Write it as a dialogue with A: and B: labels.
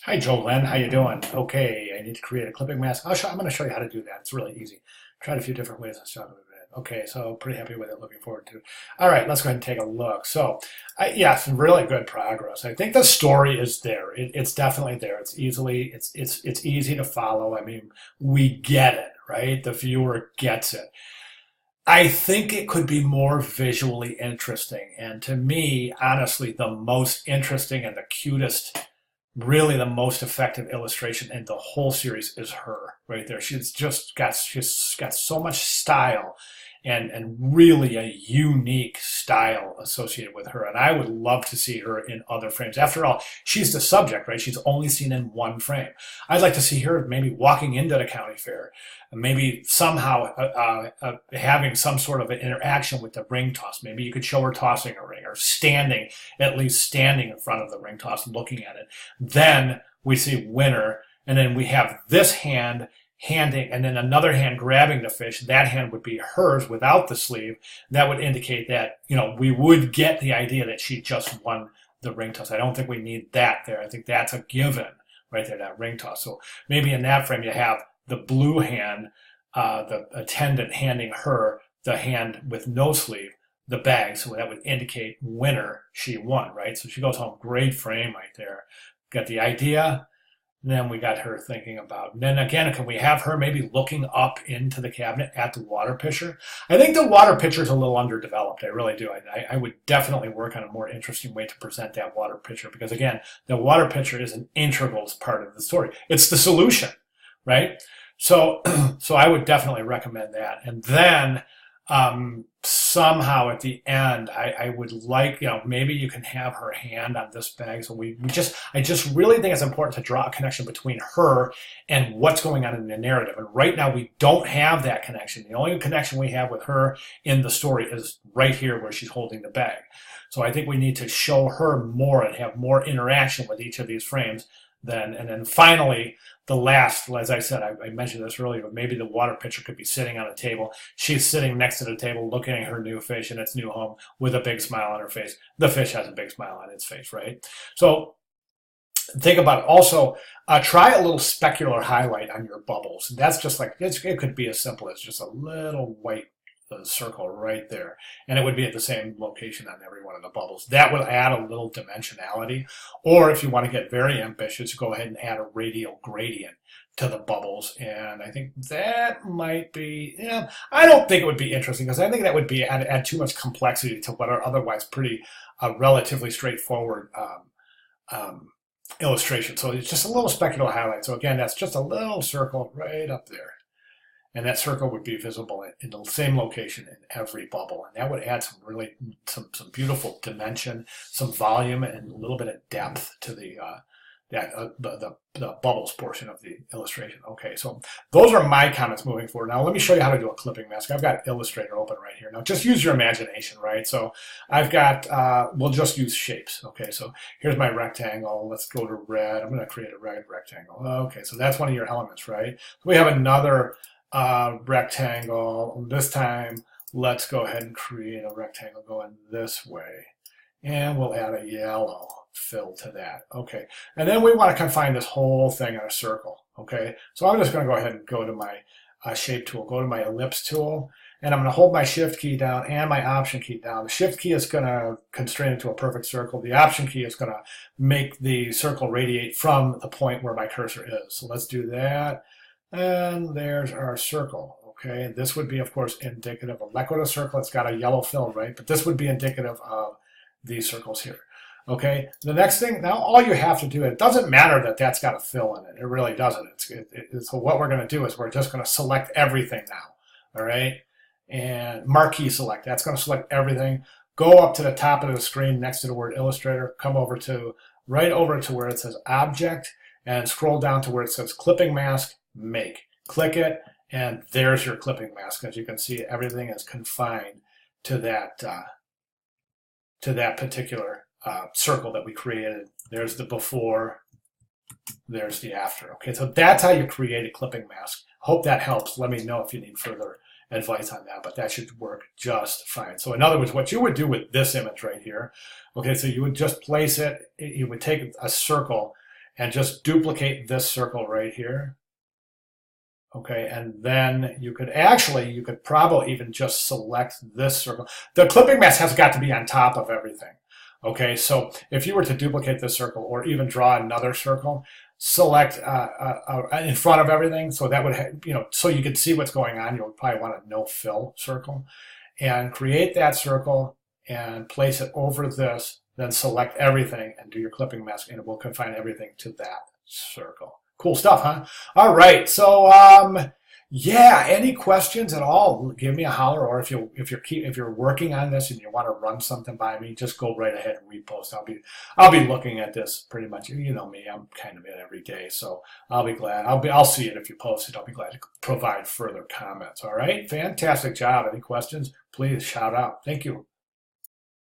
A: Hi, Joe Glenn. How you doing? Okay, I need to create a clipping mask. I'm going to show you how to do that. It's really easy. Tried a few different ways. I showed it. Okay, so pretty happy with it. Looking forward to it. All right, let's go ahead and take a look. So, yeah, some really good progress. I think the story is there. It's definitely there. It's easy to follow. I mean, we get it, right? The viewer gets it. I think it could be more visually interesting. And to me, honestly, the most interesting and the cutest, really the most effective illustration in the whole series is her right there. She's got so much style and really a unique style associated with her. And I would love to see her in other frames. After all, she's the subject, right? She's only seen in one frame. I'd like to see her maybe walking into the county fair, maybe somehow having some sort of an interaction with the ring toss. Maybe you could show her tossing a ring or standing, at least standing in front of the ring toss, looking at it. Then we see winner, and then we have this hand handing, and then another hand grabbing the fish. That hand would be hers without the sleeve. That would indicate that, we would get the idea that she just won the ring toss. I don't think we need that there. I think that's a given right there, that ring toss. So maybe in that frame you have the blue hand, the attendant handing her the hand with no sleeve, the bag. So that would indicate winner, she won, right? So she goes home. Great frame right there. Got the idea. Then we got her thinking about, and then again, can we have her maybe looking up into the cabinet at the water pitcher? I think the water pitcher is a little underdeveloped. I really do. I would definitely work on a more interesting way to present that water pitcher because, again, the water pitcher is an integral part of the story. It's the solution, right? So, so I would definitely recommend that. And then somehow at the end, I would like, maybe you can have her hand on this bag. So I just really think it's important to draw a connection between her and what's going on in the narrative. And right now we don't have that connection. The only connection we have with her in the story is right here where she's holding the bag. So I think we need to show her more and have more interaction with each of these frames. And then finally, the last, as I said, I mentioned this earlier, but maybe the water pitcher could be sitting on a table. She's sitting next to the table looking at her new fish in its new home with a big smile on her face. The fish has a big smile on its face, right? So think about it. Also, try a little specular highlight on your bubbles. That's just like, it could be as simple as just a little white circle right there, and it would be at the same location on every one of the bubbles. That will add a little dimensionality. Or if you want to get very ambitious, go ahead and add a radial gradient to the bubbles, and I think that might be, I don't think it would be interesting because I think that would be add too much complexity to what are otherwise pretty relatively straightforward illustration. So it's just a little specular highlight. So again, that's just a little circle right up there. And that circle would be visible in the same location in every bubble. And that would add some beautiful dimension, some volume, and a little bit of depth to the bubbles portion of the illustration. Okay, so those are my comments moving forward. Now let me show you how to do a clipping mask. I've got Illustrator open right here. Now just use your imagination, right? So I've got, we'll just use shapes. Okay, so here's my rectangle. Let's go to red. I'm going to create a red rectangle. Okay, so that's one of your elements, right? So we have another rectangle. This time, let's go ahead and create a rectangle going this way. And we'll add a yellow fill to that. Okay. And then we want to confine this whole thing in a circle. Okay. So I'm just going to go ahead and go to my shape tool, go to my ellipse tool, and I'm going to hold my shift key down and my option key down. The shift key is going to constrain it to a perfect circle. The option key is going to make the circle radiate from the point where my cursor is. So let's do that. And there's our circle, okay? This would be, of course, indicative of, like with a circle, it's got a yellow fill, right? But this would be indicative of these circles here, okay? The next thing, now all you have to do, it doesn't matter that that's got a fill in it. It really doesn't. So what we're going to do is we're just going to select everything now, all right? And marquee select, that's going to select everything. Go up to the top of the screen next to the word Illustrator, come over to, right over to where it says Object, and scroll down to where it says Clipping Mask, Make. Click it, and there's your clipping mask. As you can see, everything is confined to that particular circle that we created. There's the before, there's the after. Okay, so that's how you create a clipping mask. Hope that helps. Let me know if you need further advice on that, but that should work just fine. So in other words, what you would do with this image right here, okay, so you would just place it, you would take a circle, and just duplicate this circle right here. Okay, and then you could probably even just select this circle. The clipping mask has got to be on top of everything. Okay, so if you were to duplicate this circle or even draw another circle, select in front of everything, so that would, so you could see what's going on. You'll probably want a no fill circle, and create that circle and place it over this, then select everything and do your clipping mask, and it will confine everything to that circle. Cool stuff, huh? All right, so yeah, any questions at all, give me a holler, or if you're working on this and you want to run something by me, just go right ahead and repost. I'll be looking at this pretty much. You know me, I'm kind of in every day, so I'll be glad. I'll see it if you post it. I'll be glad to provide further comments. All right, fantastic job. Any questions? Please shout out. Thank you.